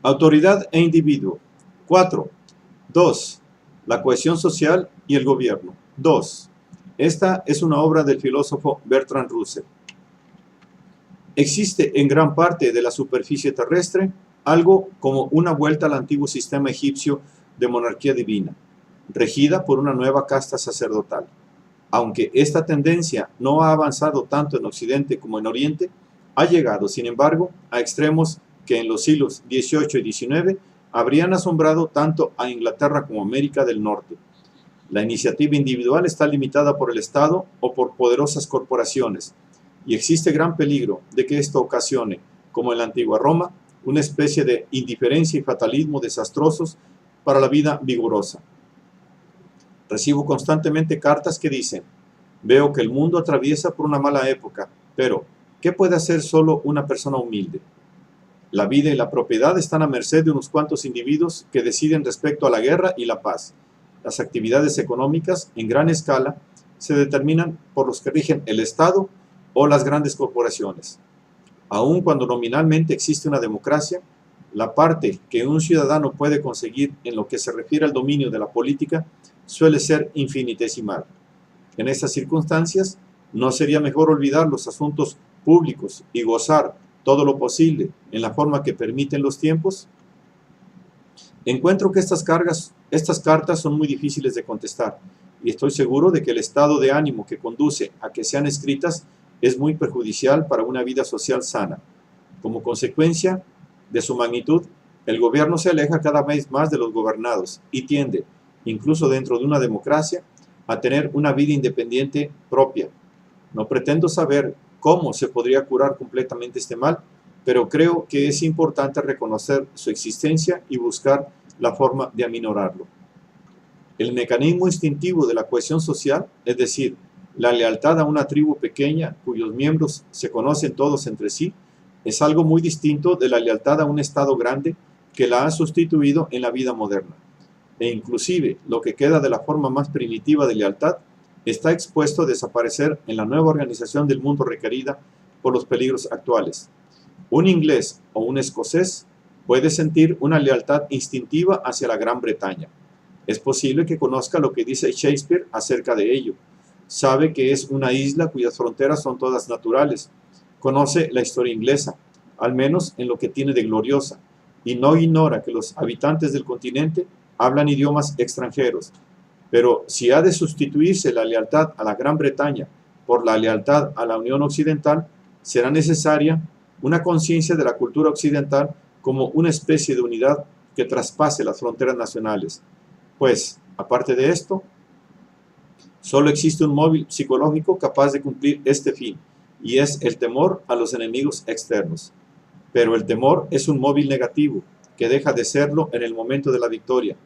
Autoridad e individuo. 4. 2. La cohesión social y el gobierno. 2. Esta es una obra del filósofo Bertrand Russell. Existe en gran parte de la superficie terrestre algo como una vuelta al antiguo sistema egipcio de monarquía divina, regida por una nueva casta sacerdotal. Aunque esta tendencia no ha avanzado tanto en Occidente como en Oriente, ha llegado, sin embargo, a extremos que en los siglos XVIII y XIX habrían asombrado tanto a Inglaterra como a América del Norte. La iniciativa individual está limitada por el Estado o por poderosas corporaciones, y existe gran peligro de que esto ocasione, como en la antigua Roma, una especie de indiferencia y fatalismo desastrosos para la vida vigorosa. Recibo constantemente cartas que dicen: veo que el mundo atraviesa por una mala época, pero ¿qué puede hacer solo una persona humilde? La vida y la propiedad están a merced de unos cuantos individuos que deciden respecto a la guerra y la paz. Las actividades económicas, en gran escala, se determinan por los que rigen el Estado o las grandes corporaciones. Aun cuando nominalmente existe una democracia, la parte que un ciudadano puede conseguir en lo que se refiere al dominio de la política suele ser infinitesimal. En estas circunstancias, ¿no sería mejor olvidar los asuntos públicos y gozar todo lo posible en la forma que permiten los tiempos? Encuentro que estas cartas son muy difíciles de contestar, y estoy seguro de que el estado de ánimo que conduce a que sean escritas es muy perjudicial para una vida social sana. Como consecuencia de su magnitud, el gobierno se aleja cada vez más de los gobernados y tiende, incluso dentro de una democracia, a tener una vida independiente propia. No pretendo saber cómo se podría curar completamente este mal, pero creo que es importante reconocer su existencia y buscar la forma de aminorarlo. El mecanismo instintivo de la cohesión social, es decir, la lealtad a una tribu pequeña cuyos miembros se conocen todos entre sí, es algo muy distinto de la lealtad a un Estado grande que la ha sustituido en la vida moderna. E inclusive lo que queda de la forma más primitiva de lealtad está expuesto a desaparecer en la nueva organización del mundo requerida por los peligros actuales. Un inglés o un escocés puede sentir una lealtad instintiva hacia la Gran Bretaña. Es posible que conozca lo que dice Shakespeare acerca de ello. Sabe que es una isla cuyas fronteras son todas naturales. Conoce la historia inglesa, al menos en lo que tiene de gloriosa, y no ignora que los habitantes del continente hablan idiomas extranjeros. Pero si ha de sustituirse la lealtad a la Gran Bretaña por la lealtad a la Unión Occidental, será necesaria una conciencia de la cultura occidental como una especie de unidad que traspase las fronteras nacionales. Pues, aparte de esto, solo existe un móvil psicológico capaz de cumplir este fin, y es el temor a los enemigos externos. Pero el temor es un móvil negativo, que deja de serlo en el momento de la victoria.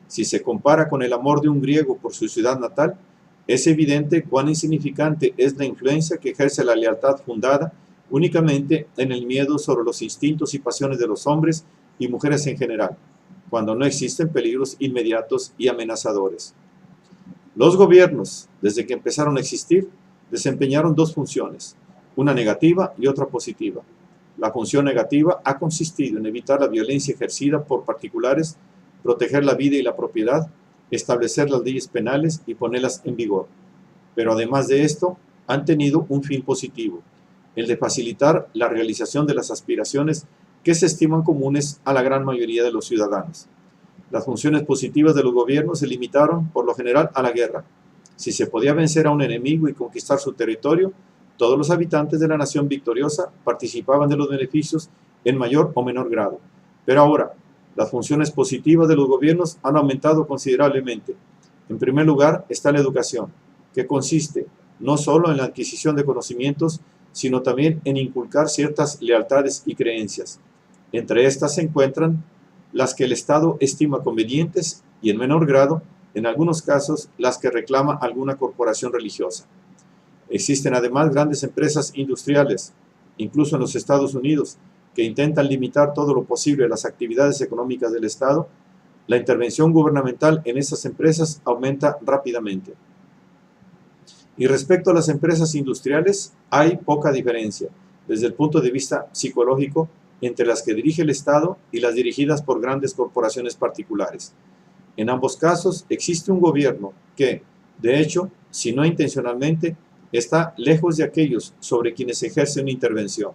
Si se compara con el amor de un griego por su ciudad natal, es evidente cuán insignificante es la influencia que ejerce la lealtad fundada únicamente en el miedo sobre los instintos y pasiones de los hombres y mujeres en general, cuando no existen peligros inmediatos y amenazadores. Los gobiernos, desde que empezaron a existir, desempeñaron dos funciones, una negativa y otra positiva. La función negativa ha consistido en evitar la violencia ejercida por particulares, proteger la vida y la propiedad, establecer las leyes penales y ponerlas en vigor. Pero además de esto, han tenido un fin positivo, el de facilitar la realización de las aspiraciones que se estiman comunes a la gran mayoría de los ciudadanos. Las funciones positivas de los gobiernos se limitaron, por lo general, a la guerra. Si se podía vencer a un enemigo y conquistar su territorio, todos los habitantes de la nación victoriosa participaban de los beneficios en mayor o menor grado. Pero ahora, las funciones positivas de los gobiernos han aumentado considerablemente. En primer lugar está la educación, que consiste no solo en la adquisición de conocimientos, sino también en inculcar ciertas lealtades y creencias. Entre estas se encuentran las que el Estado estima convenientes y, en menor grado, en algunos casos, las que reclama alguna corporación religiosa. Existen además grandes empresas industriales, incluso en los Estados Unidos, que intentan limitar todo lo posible las actividades económicas del Estado. La intervención gubernamental en estas empresas aumenta rápidamente. Y respecto a las empresas industriales, hay poca diferencia. Desde el punto de vista psicológico, entre las que dirige el Estado y las dirigidas por grandes corporaciones particulares. En ambos casos existe un gobierno que, de hecho, si no intencionalmente, está lejos de aquellos sobre quienes se ejerce una intervención.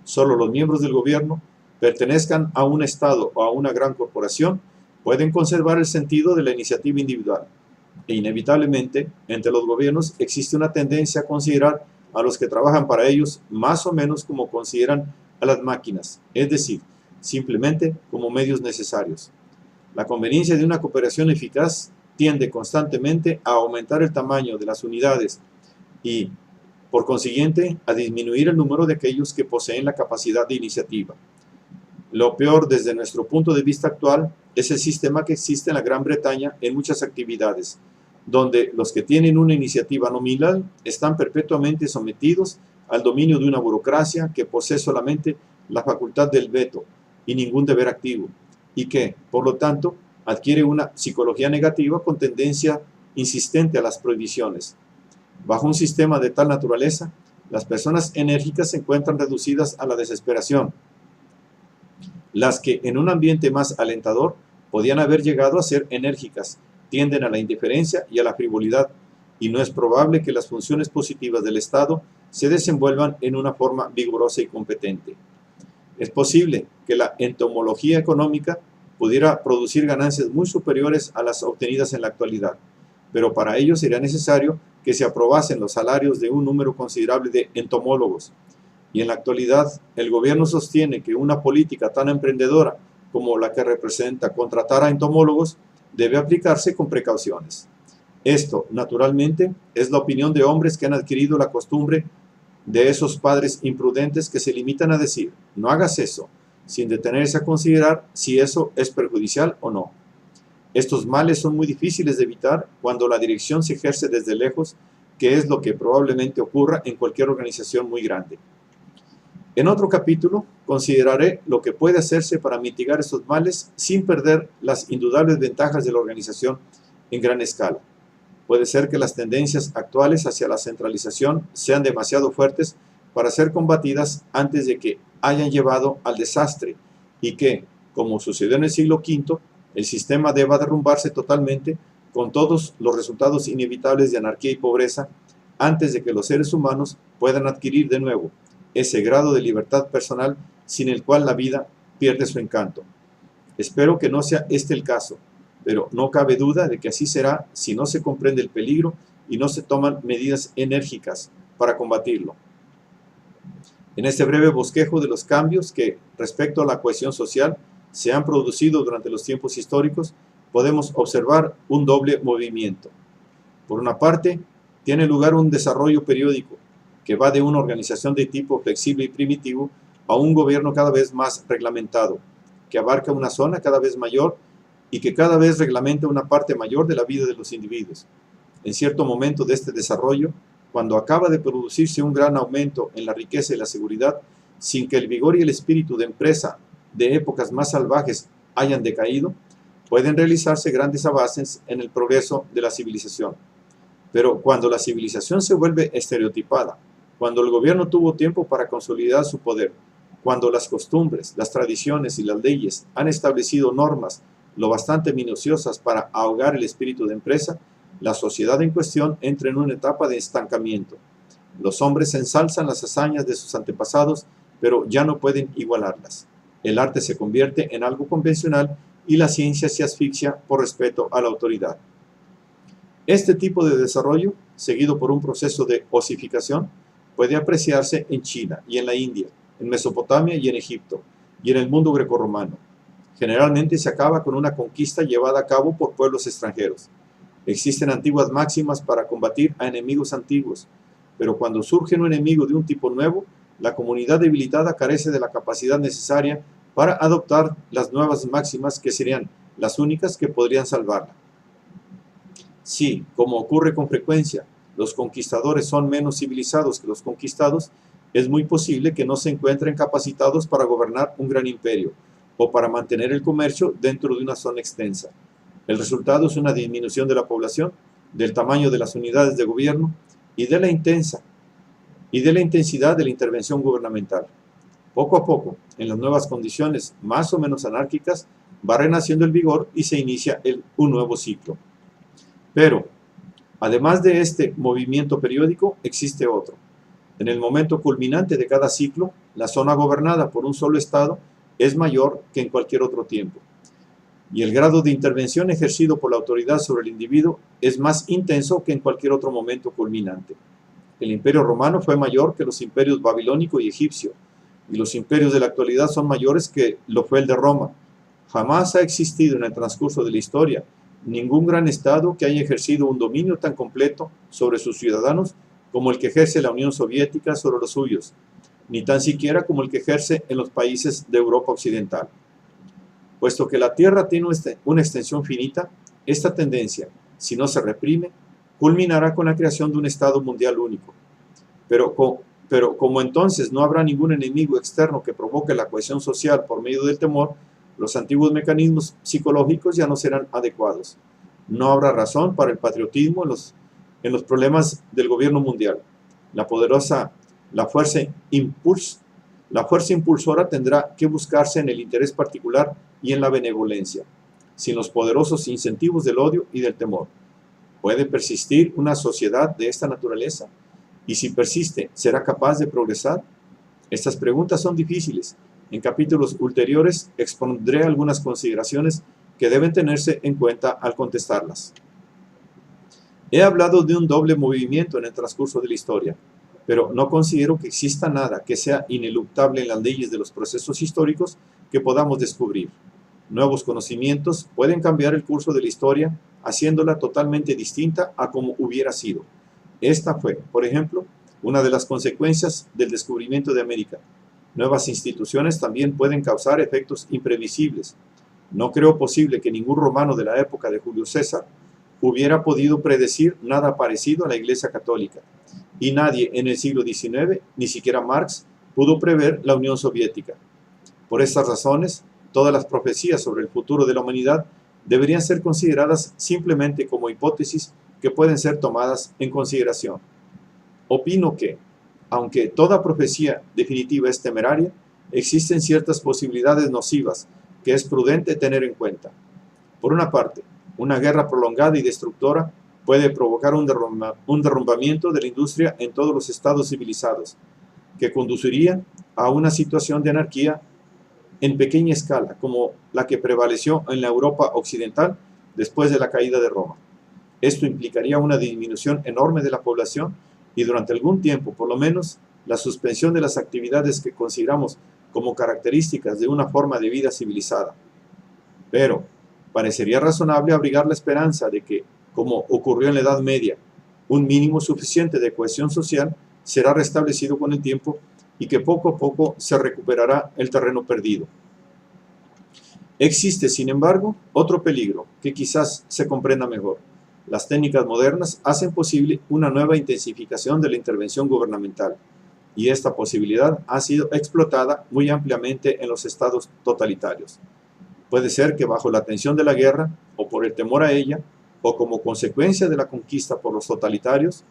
Solo los miembros del gobierno, pertenezcan a un Estado o a una gran corporación, pueden conservar el sentido de la iniciativa individual. E inevitablemente, entre los gobiernos existe una tendencia a considerar a los que trabajan para ellos más o menos como consideran a las máquinas, es decir, simplemente como medios necesarios. La conveniencia de una cooperación eficaz tiende constantemente a aumentar el tamaño de las unidades y, por consiguiente, a disminuir el número de aquellos que poseen la capacidad de iniciativa. Lo peor desde nuestro punto de vista actual es el sistema que existe en la Gran Bretaña en muchas actividades, donde los que tienen una iniciativa nominal están perpetuamente sometidos al dominio de una burocracia que posee solamente la facultad del veto y ningún deber activo, y que, por lo tanto, adquiere una psicología negativa con tendencia insistente a las prohibiciones. Bajo un sistema de tal naturaleza, las personas enérgicas se encuentran reducidas a la desesperación. Las que en un ambiente más alentador podían haber llegado a ser enérgicas, tienden a la indiferencia y a la frivolidad, y no es probable que las funciones positivas del Estado se desenvuelvan en una forma vigorosa y competente. Es posible que la entomología económica pudiera producir ganancias muy superiores a las obtenidas en la actualidad, pero para ello sería necesario que se aprobasen los salarios de un número considerable de entomólogos. Y en la actualidad, el gobierno sostiene que una política tan emprendedora como la que representa contratar a entomólogos debe aplicarse con precauciones. Esto, naturalmente, es la opinión de hombres que han adquirido la costumbre de esos padres imprudentes que se limitan a decir, no hagas eso, sin detenerse a considerar si eso es perjudicial o no. Estos males son muy difíciles de evitar cuando la dirección se ejerce desde lejos, que es lo que probablemente ocurra en cualquier organización muy grande. En otro capítulo, consideraré lo que puede hacerse para mitigar estos males sin perder las indudables ventajas de la organización en gran escala. Puede ser que las tendencias actuales hacia la centralización sean demasiado fuertes para ser combatidas antes de que hayan llevado al desastre y que, como sucedió en el siglo V, el sistema deba derrumbarse totalmente con todos los resultados inevitables de anarquía y pobreza antes de que los seres humanos puedan adquirir de nuevo ese grado de libertad personal sin el cual la vida pierde su encanto. Espero que no sea este el caso, pero no cabe duda de que así será si no se comprende el peligro y no se toman medidas enérgicas para combatirlo. En este breve bosquejo de los cambios que, respecto a la cohesión social, se han producido durante los tiempos históricos, podemos observar un doble movimiento. Por una parte, tiene lugar un desarrollo periódico, que va de una organización de tipo flexible y primitivo a un gobierno cada vez más reglamentado, que abarca una zona cada vez mayor y que cada vez reglamenta una parte mayor de la vida de los individuos. En cierto momento de este desarrollo, cuando acaba de producirse un gran aumento en la riqueza y la seguridad, sin que el vigor y el espíritu de empresa de épocas más salvajes hayan decaído, pueden realizarse grandes avances en el progreso de la civilización. Pero cuando la civilización se vuelve estereotipada, cuando el gobierno tuvo tiempo para consolidar su poder, cuando las costumbres, las tradiciones y las leyes han establecido normas lo bastante minuciosas para ahogar el espíritu de empresa, la sociedad en cuestión entra en una etapa de estancamiento. Los hombres ensalzan las hazañas de sus antepasados, pero ya no pueden igualarlas. El arte se convierte en algo convencional y la ciencia se asfixia por respeto a la autoridad. Este tipo de desarrollo, seguido por un proceso de osificación, puede apreciarse en China y en la India, en Mesopotamia y en Egipto, y en el mundo grecorromano. Generalmente se acaba con una conquista llevada a cabo por pueblos extranjeros. Existen antiguas máximas para combatir a enemigos antiguos, pero cuando surge un enemigo de un tipo nuevo, la comunidad debilitada carece de la capacidad necesaria para adoptar las nuevas máximas que serían las únicas que podrían salvarla. Si, como ocurre con frecuencia, los conquistadores son menos civilizados que los conquistados, es muy posible que no se encuentren capacitados para gobernar un gran imperio o para mantener el comercio dentro de una zona extensa. El resultado es una disminución de la población, del tamaño de las unidades de gobierno y de la intensidad de la intervención gubernamental. Poco a poco, en las nuevas condiciones más o menos anárquicas, va renaciendo el vigor y se inicia un nuevo ciclo. Pero, además de este movimiento periódico, existe otro. En el momento culminante de cada ciclo, la zona gobernada por un solo Estado es mayor que en cualquier otro tiempo. Y el grado de intervención ejercido por la autoridad sobre el individuo es más intenso que en cualquier otro momento culminante. El imperio romano fue mayor que los imperios babilónico y egipcio, y los imperios de la actualidad son mayores que lo fue el de Roma. Jamás ha existido en el transcurso de la historia ningún gran Estado que haya ejercido un dominio tan completo sobre sus ciudadanos como el que ejerce la Unión Soviética sobre los suyos, ni tan siquiera como el que ejerce en los países de Europa Occidental. Puesto que la Tierra tiene una extensión finita, esta tendencia, si no se reprime, culminará con la creación de un Estado mundial único. Pero como entonces no habrá ningún enemigo externo que provoque la cohesión social por medio del temor, los antiguos mecanismos psicológicos ya no serán adecuados. No habrá razón para el patriotismo en los problemas del gobierno mundial. La fuerza impulsora tendrá que buscarse en el interés particular y en la benevolencia, sin los poderosos incentivos del odio y del temor. ¿Puede persistir una sociedad de esta naturaleza? Y si persiste, ¿será capaz de progresar? Estas preguntas son difíciles. En capítulos ulteriores expondré algunas consideraciones que deben tenerse en cuenta al contestarlas. He hablado de un doble movimiento en el transcurso de la historia, pero no considero que exista nada que sea ineluctable en las leyes de los procesos históricos que podamos descubrir. Nuevos conocimientos pueden cambiar el curso de la historia, haciéndola totalmente distinta a como hubiera sido. Esta fue, por ejemplo, una de las consecuencias del descubrimiento de América. Nuevas instituciones también pueden causar efectos imprevisibles. No creo posible que ningún romano de la época de Julio César hubiera podido predecir nada parecido a la Iglesia Católica, y nadie en el siglo XIX, ni siquiera Marx, pudo prever la Unión Soviética. Por estas razones, todas las profecías sobre el futuro de la humanidad deberían ser consideradas simplemente como hipótesis que pueden ser tomadas en consideración. Opino que, aunque toda profecía definitiva es temeraria, existen ciertas posibilidades nocivas que es prudente tener en cuenta. Por una parte, una guerra prolongada y destructora puede provocar un derrumbamiento de la industria en todos los estados civilizados, que conduciría a una situación de anarquía en pequeña escala, como la que prevaleció en la Europa occidental después de la caída de Roma. Esto implicaría una disminución enorme de la población y durante algún tiempo, por lo menos, la suspensión de las actividades que consideramos como características de una forma de vida civilizada. Pero parecería razonable abrigar la esperanza de que, como ocurrió en la Edad Media, un mínimo suficiente de cohesión social será restablecido con el tiempo y que poco a poco se recuperará el terreno perdido. Existe, sin embargo, otro peligro que quizás se comprenda mejor. Las técnicas modernas hacen posible una nueva intensificación de la intervención gubernamental, y esta posibilidad ha sido explotada muy ampliamente en los estados totalitarios. Puede ser que bajo la tensión de la guerra, o por el temor a ella, o como consecuencia de la conquista por los totalitarios,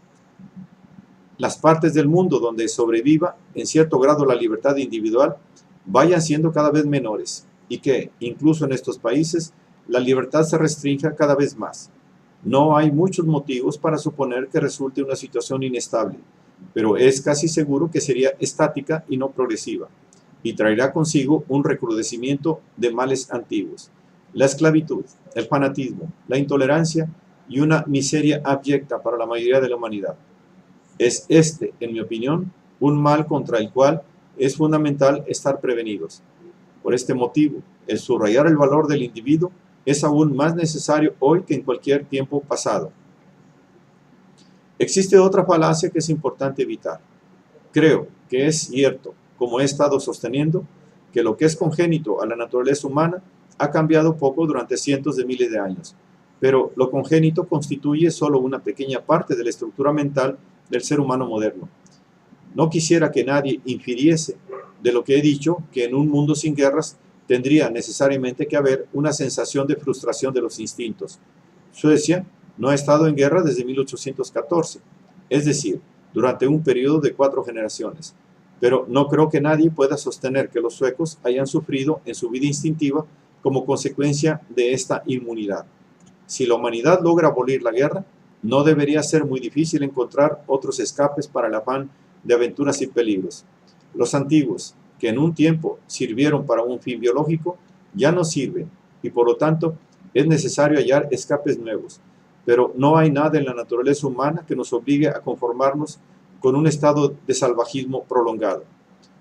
las partes del mundo donde sobreviva en cierto grado la libertad individual vayan siendo cada vez menores, y que, incluso en estos países, la libertad se restrinja cada vez más. No hay muchos motivos para suponer que resulte una situación inestable, pero es casi seguro que sería estática y no progresiva, y traerá consigo un recrudecimiento de males antiguos: la esclavitud, el fanatismo, la intolerancia y una miseria abyecta para la mayoría de la humanidad. Es este, en mi opinión, un mal contra el cual es fundamental estar prevenidos. Por este motivo, el subrayar el valor del individuo es aún más necesario hoy que en cualquier tiempo pasado. Existe otra falacia que es importante evitar. Creo que es cierto, como he estado sosteniendo, que lo que es congénito a la naturaleza humana ha cambiado poco durante cientos de miles de años, pero lo congénito constituye solo una pequeña parte de la estructura mental del ser humano moderno. No quisiera que nadie infiriese de lo que he dicho que en un mundo sin guerras tendría necesariamente que haber una sensación de frustración de los instintos. Suecia no ha estado en guerra desde 1814, es decir, durante un periodo de 4 generaciones. pero no creo que nadie pueda sostener que los suecos hayan sufrido en su vida instintiva como consecuencia de esta inmunidad. Si la humanidad logra abolir la guerra, no debería ser muy difícil encontrar otros escapes para el afán de aventuras y peligros. Los antiguos, que en un tiempo sirvieron para un fin biológico, ya no sirven y por lo tanto es necesario hallar escapes nuevos. Pero no hay nada en la naturaleza humana que nos obligue a conformarnos con un estado de salvajismo prolongado.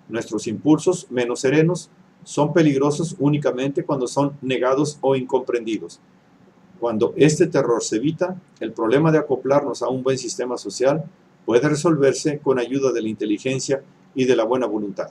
Nuestros impulsos menos serenos son peligrosos únicamente cuando son negados o incomprendidos. Cuando este terror se evita, el problema de acoplarnos a un buen sistema social puede resolverse con ayuda de la inteligencia y de la buena voluntad.